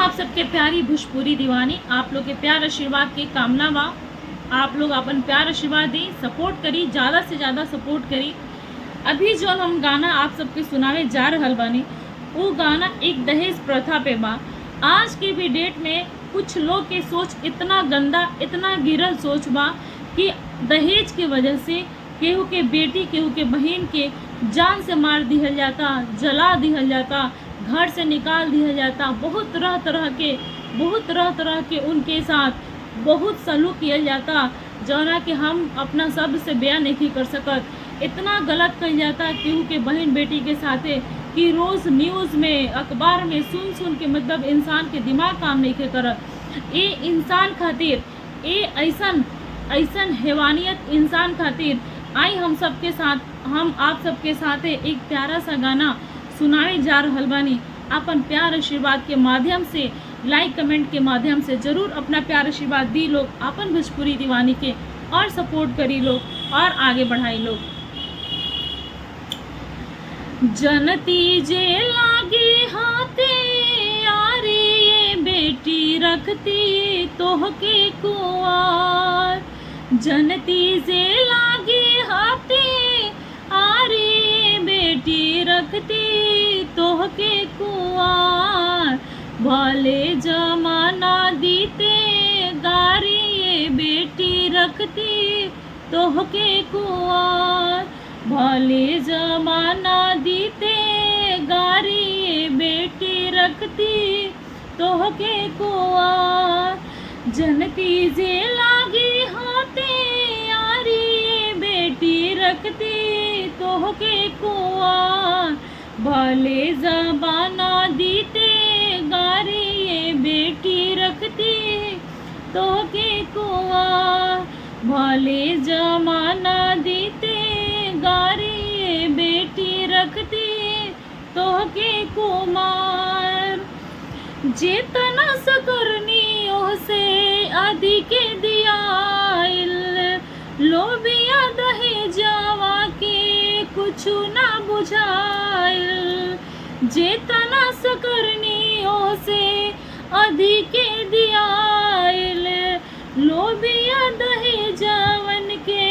आप सबके प्यारी भोजपुरी दीवानी, आप लोग के प्यार आशीर्वाद के कामना बा। आप लोग अपन प्यार आशीर्वाद दी, सपोर्ट करी, ज़्यादा से ज़्यादा सपोर्ट करी। अभी जो हम गाना आप सबके सुनावे जा रहल बानी, वो गाना एक दहेज प्रथा पे बा। आज के भी डेट में कुछ लोग के सोच इतना गंदा, इतना गिरल सोच बा कि दहेज की वजह से केहू के बेटी, केहू के बहन के जान से मार दिहल जाता, जला दिहल जाता, घर से निकाल दिया जाता। बहुत तरह तरह के उनके साथ बहुत सलूक किया जाता, जौना कि हम अपना शब्द से बयान नहीं कर सकत। इतना गलत कल जाता केहू के बहन बेटी के साथे कि रोज़ न्यूज़ में, अखबार में सुन के मतलब इंसान के दिमाग काम नहीं करत। ये इंसान खातिर, ये ऐसन हैवानियत इंसान खातिर आई हम सबके साथ, हम आप सबके साथ एक प्यारा सा गाना सुनाए जा रहल बानी। अपन प्यार आशीर्वाद के माध्यम से, लाइक कमेंट के माध्यम से जरूर अपना प्यार आशीर्वाद दी लोग, अपन भोजपुरी दीवानी के और सपोर्ट करी लोग और आगे बढ़ाई लोग। जनती जे लागे हाथे यारे ये बेटी रखती तोहके कुआर। जनती जे लागे हाथे आरे ये बेटी रखती तोहके कुआर। भले जमाना दीते गारी ये बेटी रखती तोहके कुआर। भले जमाना दीते गारी ये बेटी रखती तोहके कुआर। जनती जे लागी हाथे यारी ये बेटी रखती तोहके कुआर। भले जमाना दीते गारी ये बेटी रखती तोहके कुआर। भले जमाना दीते गारी ये बेटी रखती तोहके कुमार। जेतना सकरनी ओसे अधिक दियाइल, लोबिया दहेजवा के कुछु ना बुझाइल। जेतना सकरनी ओसे अधिक दियाइल, लोबिया दहेजवन के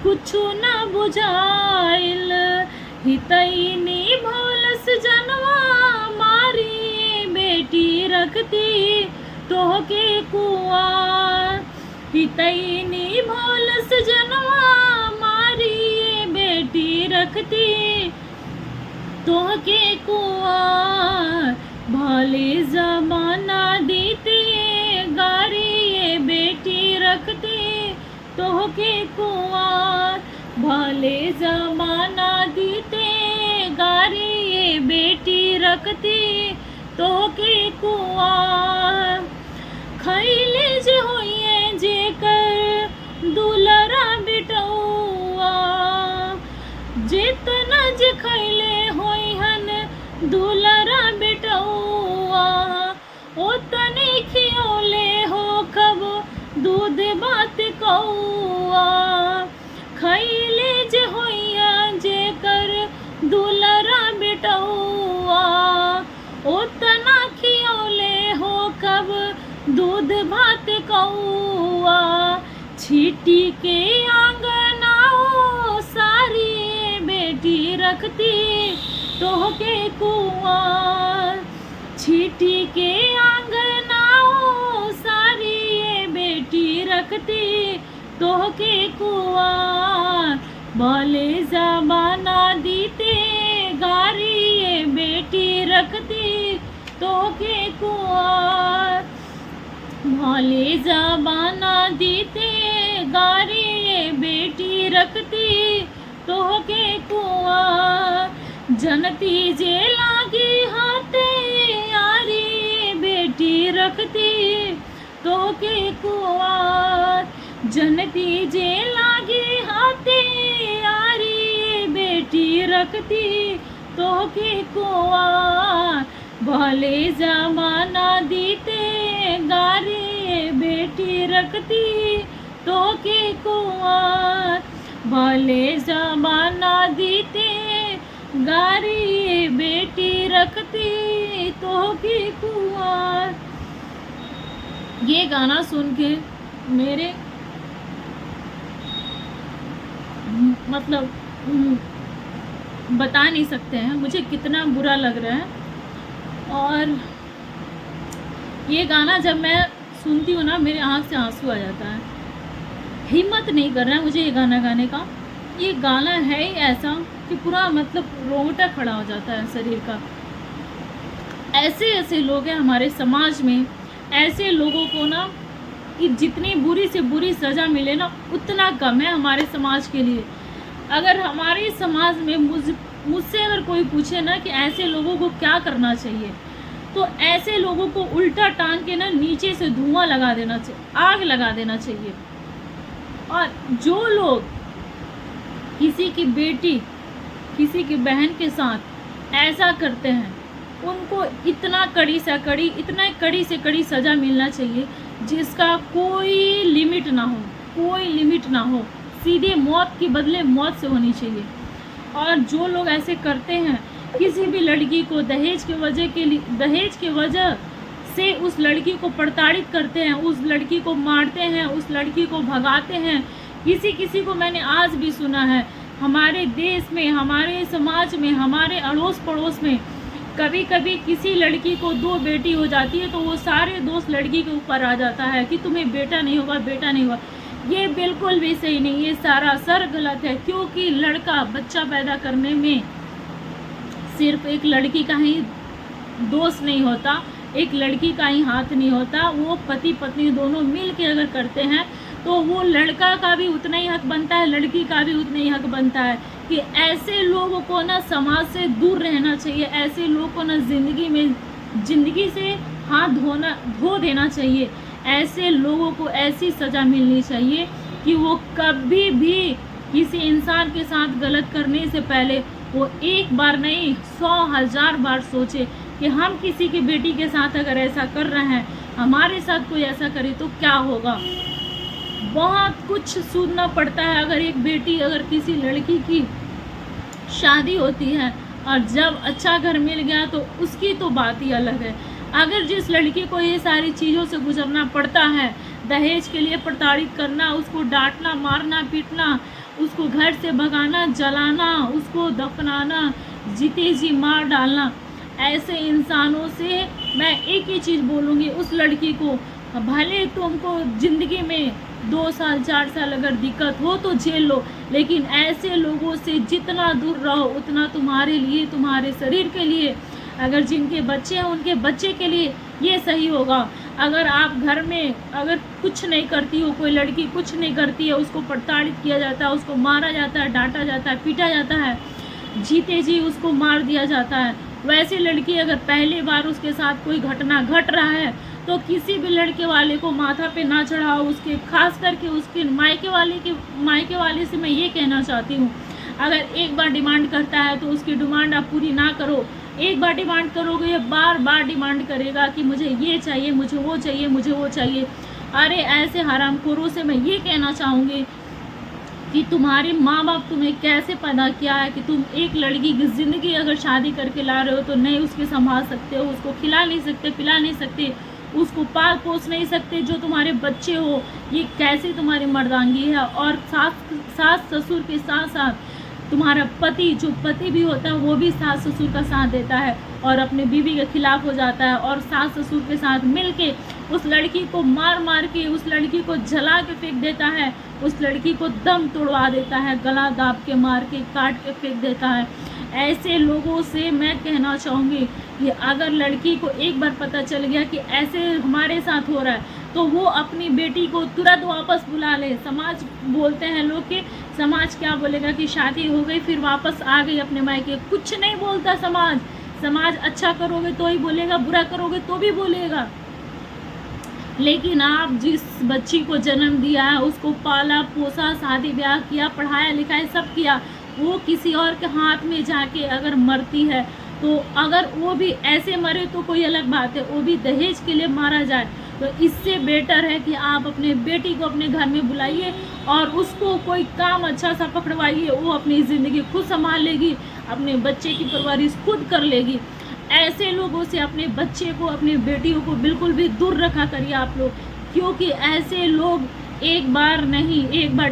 कुछु ना बुझाइल। हितैनी भोलस जनवा मारी बेटी रखती तोहके कुआर। हितैनी भोलस जनवा मारी बेटी रखती तोहके कुआर। भले जमाना दीते गारी ये बेटी रखती तोहके कुआर। भले जमाना दीते गारी ये बेटी रखती तोहके कुआर। खैले जे होइए जेकर दुलरा बेटौआ, जितना जे खैले होइहन दुलरा बेटौआ, ओतने खियौले हो कब दूध बात कौआ। खैले जे होइया जेकर दुलरा बेटौआ, ओतना खियौले हो कब दूध भात कौआ। छीटी के आंगनाओ सारी बेटी रखती तोहके कुआर। छीटी के आंगनाओ सारी बेटी रखती तोहके कुआर। भले जमाना दीते गारी ये बेटी रखती तोहके कुआर। भले जमाना दीते गारी ये बेटी रखती तोहके कुआर। जनती जे लागी हाथे यारी ये बेटी रखती तोहके कुआर। जनती जे लागी हाथे यारी ये बेटी रखती तोहके कुआर। भले जमाना दीते गारी ये बेटी रखती तोहके कुआर। भले जमाना दीते गारी ये बेटी रखती तो की कुंवर। ये गाना सुन के मेरे मतलब बता नहीं सकते हैं मुझे कितना बुरा लग रहा है। और ये गाना जब मैं सुनती हूँ ना, मेरे आँख से आंसू आ जाता है। हिम्मत नहीं कर रहा है मुझे ये गाना गाने का। ये गाना है ही ऐसा कि पूरा मतलब रोंगटा खड़ा हो जाता है शरीर का। ऐसे ऐसे लोग हैं हमारे समाज में, ऐसे लोगों को ना कि जितनी बुरी से बुरी सज़ा मिले ना उतना कम है हमारे समाज के लिए। अगर हमारे समाज में मुझसे अगर कोई पूछे ना कि ऐसे लोगों को क्या करना चाहिए, तो ऐसे लोगों को उल्टा टांग के ना नीचे से धुआं लगा देना चाहिए, आग लगा देना चाहिए। और जो लोग किसी की बेटी, किसी की बहन के साथ ऐसा करते हैं, उनको इतना कड़ी से कड़ी सज़ा मिलना चाहिए जिसका कोई लिमिट ना हो, कोई लिमिट ना हो। सीधे मौत के बदले मौत से होनी चाहिए। और जो लोग ऐसे करते हैं, किसी भी लड़की को दहेज के वजह से उस लड़की को प्रताड़ित करते हैं, उस लड़की को मारते हैं, उस लड़की को भगाते हैं। किसी को मैंने आज भी सुना है हमारे देश में, हमारे समाज में, हमारे अड़ोस पड़ोस में, कभी कभी किसी लड़की को 2 बेटी हो जाती है तो वो सारे दोस्त लड़की के ऊपर आ जाता है कि तुम्हें बेटा नहीं होगा, बेटा नहीं होगा। ये बिल्कुल भी सही नहीं, ये सरासर गलत है। क्योंकि लड़का बच्चा पैदा करने में सिर्फ एक लड़की का ही दोष नहीं होता, एक लड़की का ही हाथ नहीं होता। वो पति पत्नी दोनों मिल के अगर करते हैं तो वो लड़का का भी उतना ही हक बनता है, लड़की का भी उतना ही हक बनता है कि ऐसे लोगों को ना समाज से दूर रहना चाहिए। ऐसे लोगों को ना ज़िंदगी से हाथ धो देना चाहिए। ऐसे लोगों को ऐसी सज़ा मिलनी चाहिए कि वो कभी भी किसी इंसान के साथ गलत करने से पहले वो एक बार नहीं 100,000 बार सोचे कि हम किसी की बेटी के साथ अगर ऐसा कर रहे हैं, हमारे साथ कोई ऐसा करे तो क्या होगा। बहुत कुछ सुनना पड़ता है। अगर किसी लड़की की शादी होती है और जब अच्छा घर मिल गया तो उसकी तो बात ही अलग है। अगर जिस लड़की को ये सारी चीज़ों से गुजरना पड़ता है, दहेज के लिए प्रताड़ित करना, उसको डांटना, मारना, पीटना, उसको घर से भगाना, जलाना, उसको दफनाना, जीते जी मार डालना, ऐसे इंसानों से मैं एक ही चीज़ बोलूँगी, उस लड़की को भले तुमको ज़िंदगी में 2 साल 4 साल अगर दिक्कत हो तो झेल लो, लेकिन ऐसे लोगों से जितना दूर रहो उतना तुम्हारे लिए, तुम्हारे शरीर के लिए, अगर जिनके बच्चे हैं उनके बच्चे के लिए ये सही होगा। अगर आप घर में अगर कुछ नहीं करती हो, कोई लड़की कुछ नहीं करती है, उसको प्रताड़ित किया जाता है, उसको मारा जाता है, डांटा जाता है, पीटा जाता है, जीते जी उसको मार दिया जाता है। वैसी लड़की अगर पहली बार उसके साथ कोई घटना घट रहा है तो किसी भी लड़के वाले को माथा पे ना चढ़ाओ। उसके खास करके उसके मायके वाले से मैं ये कहना चाहती हूँ, अगर एक बार डिमांड करता है तो उसकी डिमांड आप पूरी ना करो। एक बार डिमांड करोगे ये बार बार डिमांड करेगा कि मुझे ये चाहिए, मुझे वो चाहिए, मुझे वो चाहिए। अरे ऐसे हरामखोरों से मैं ये कहना चाहूँगी कि तुम्हारे माँ बाप तुम्हें कैसे पैदा किया है कि तुम एक लड़की की ज़िंदगी अगर शादी करके ला रहे हो तो नहीं उसके संभाल सकते हो, उसको खिला नहीं सकते, पिला नहीं सकते, उसको पाल पोस नहीं सकते। जो तुम्हारे बच्चे हो, ये कैसी तुम्हारी मर्दांगी है। और सास ससुर के साथ साथ तुम्हारा पति, जो पति भी होता है वो भी सास ससुर का साथ देता है और अपने बीवी के खिलाफ हो जाता है और सास ससुर के साथ मिलके उस लड़की को मार के, उस लड़की को जला के फेंक देता है, उस लड़की को दम तोड़वा देता है, गला दाब के, मार के, काट के फेंक देता है। ऐसे लोगों से मैं कहना चाहूँगी कि अगर लड़की को एक बार पता चल गया कि ऐसे हमारे साथ हो रहा है तो वो अपनी बेटी को तुरंत वापस बुला ले। समाज बोलते हैं लोग कि समाज क्या बोलेगा कि शादी हो गई फिर वापस आ गई अपने मायके। कुछ नहीं बोलता समाज अच्छा करोगे तो ही बोलेगा, बुरा करोगे तो भी बोलेगा। लेकिन आप जिस बच्ची को जन्म दिया है, उसको पाला पोसा, शादी ब्याह किया, पढ़ाया लिखाया, सब किया, वो किसी और के हाथ में जाके अगर मरती है तो अगर वो भी ऐसे मरे तो कोई अलग बात है, वो भी दहेज के लिए मारा जाए तो इससे बेटर है कि आप अपने बेटी को अपने घर में बुलाइए और उसको कोई काम अच्छा सा पकड़वाइए। वो अपनी ज़िंदगी खुद संभाल लेगी, अपने बच्चे की परवरिश खुद कर लेगी। ऐसे लोगों से अपने बच्चे को, अपने बेटियों को बिल्कुल भी दूर रखा करिए आप लोग, क्योंकि ऐसे लोग एक बार नहीं, एक बार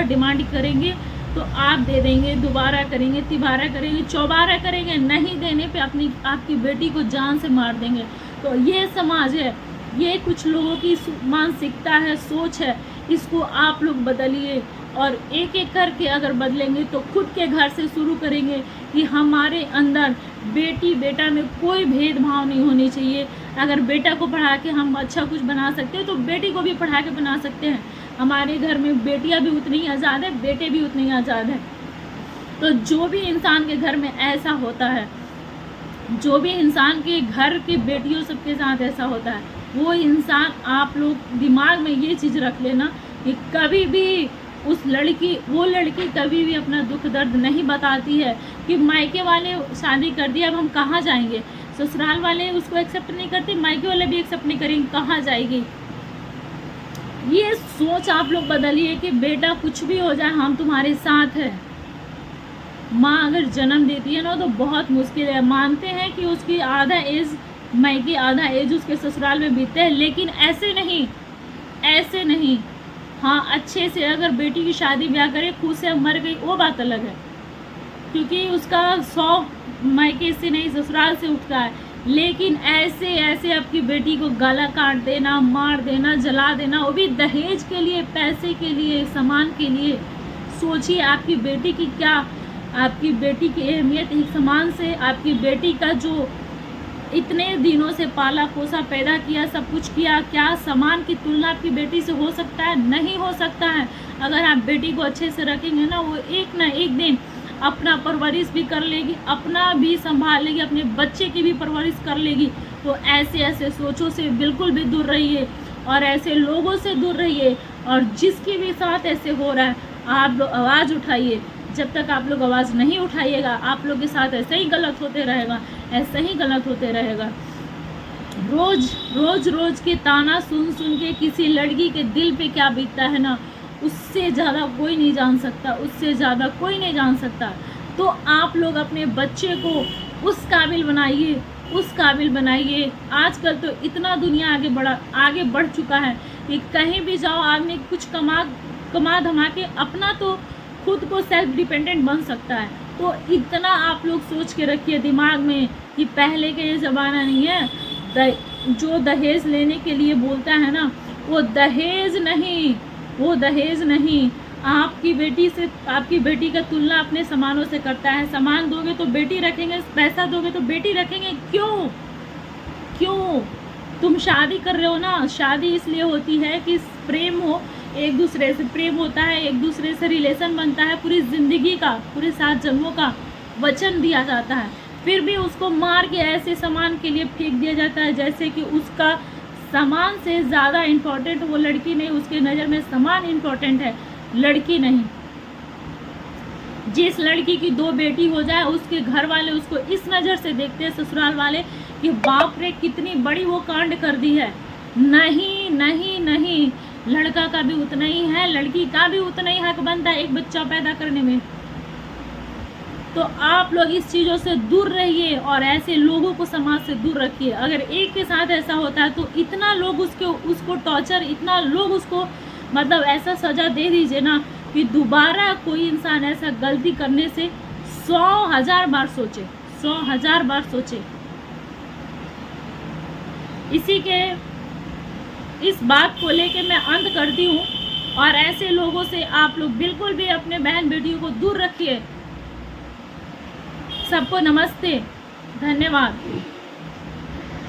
डिमांड करेंगे तो आप दे देंगे, दोबारा करेंगे, तिबारा करेंगे, चौबारा करेंगे, नहीं देने पे आपकी बेटी को जान से मार देंगे। तो ये समाज है, ये कुछ लोगों की मानसिकता है, सोच है, इसको आप लोग बदलिए। और एक एक करके अगर बदलेंगे तो खुद के घर से शुरू करेंगे कि हमारे अंदर बेटी बेटा में कोई भेदभाव नहीं होनी चाहिए। अगर बेटा को पढ़ा के हम अच्छा कुछ बना सकते हैं तो बेटी को भी पढ़ा के बना सकते हैं। हमारे घर में बेटियां भी उतनी ही आज़ाद है, बेटे भी उतने ही आज़ाद है। तो जो भी इंसान के घर में ऐसा होता है, जो भी इंसान के घर के बेटियों सबके साथ ऐसा होता है, वो इंसान, आप लोग दिमाग में ये चीज़ रख लेना कि कभी भी वो लड़की कभी भी अपना दुख दर्द नहीं बताती है कि मायके वाले शादी कर दिया, अब हम कहाँ जाएंगे। ससुराल वाले उसको एक्सेप्ट नहीं करते, मायके वाले भी एक्सेप्ट नहीं करेंगे, कहाँ जाएगी। ये सोच आप लोग बदलिए कि बेटा कुछ भी हो जाए हम तुम्हारे साथ है। माँ अगर जन्म देती है ना तो बहुत मुश्किल है, मानते हैं कि उसकी आधा एज मायके, आधा एज उसके ससुराल में बीतते हैं, लेकिन ऐसे नहीं। हाँ, अच्छे से अगर बेटी की शादी ब्याह करे, खुद से मर गई, वो बात अलग है, क्योंकि उसका 100 मायके से नहीं ससुराल से उठता है। लेकिन ऐसे आपकी बेटी को गला काट देना, मार देना, जला देना, वो भी दहेज के लिए, पैसे के लिए, सामान के लिए। सोचिए आपकी बेटी की क्या, आपकी बेटी की अहमियत एक सामान से, आपकी बेटी का जो इतने दिनों से पाला पोसा, पैदा किया, सब कुछ किया, क्या सामान की तुलना आपकी बेटी से हो सकता है? नहीं हो सकता है। अगर आप बेटी को अच्छे से रखेंगे ना, वो एक ना एक दिन अपना परवरिश भी कर लेगी, अपना भी संभाल लेगी, अपने बच्चे की भी परवरिश कर लेगी। तो ऐसे सोचों से बिल्कुल भी दूर रहिए और ऐसे लोगों से दूर रहिए। और जिसके भी साथ ऐसे हो रहा है, आप लोग आवाज़ उठाइए। जब तक आप लोग आवाज़ नहीं उठाइएगा, आप लोग के साथ ऐसे ही गलत होते रहेगा, ऐसे ही गलत होते रहेगा। रोज के ताना सुन के किसी लड़की के दिल पे क्या बीतता है ना, उससे ज़्यादा कोई नहीं जान सकता, उससे ज़्यादा कोई नहीं जान सकता। तो आप लोग अपने बच्चे को उस काबिल बनाइए। आजकल तो इतना दुनिया आगे बढ़ चुका है कि कहीं भी जाओ आदमी कुछ कमा धमा के अपना तो खुद को सेल्फ डिपेंडेंट बन सकता है। तो इतना आप लोग सोच के रखिए दिमाग में कि पहले का ये ज़माना नहीं है। जो दहेज लेने के लिए बोलता है ना, वो दहेज नहीं। आपकी बेटी का तुलना अपने सामानों से करता है। सामान दोगे तो बेटी रखेंगे, पैसा दोगे तो बेटी रखेंगे। क्यों? तुम शादी कर रहे हो ना, शादी इसलिए होती है कि प्रेम हो, एक दूसरे से प्रेम होता है, एक दूसरे से रिलेशन बनता है, पूरी ज़िंदगी का, पूरे 7 जन्मों का वचन दिया जाता है। फिर भी उसको मार के ऐसे सामान के लिए फेंक दिया जाता है जैसे कि उसका सामान से ज़्यादा इम्पोर्टेंट वो लड़की नहीं, उसके नज़र में सामान इम्पोर्टेंट है, लड़की नहीं। जिस लड़की की 2 बेटी हो जाए, उसके घर वाले उसको इस नज़र से देखते हैं, ससुराल वाले, कि बाप रे कितनी बड़ी वो कांड कर दी है। नहीं, लड़का का भी उतना ही है, लड़की का भी उतना ही हक बनता है एक बच्चा पैदा करने में। तो आप लोग इस चीज़ों से दूर रहिए और ऐसे लोगों को समाज से दूर रखिए। अगर एक के साथ ऐसा होता है तो इतना लोग उसको टॉर्चर, इतना लोग उसको मतलब ऐसा सज़ा दे दीजिए ना कि दोबारा कोई इंसान ऐसा गलती करने से 100,000 बार सोचे। इस बात को लेके मैं अंत करती हूँ और ऐसे लोगों से आप लोग बिल्कुल भी अपने बहन बेटियों को दूर रखिए। सबको नमस्ते, धन्यवाद।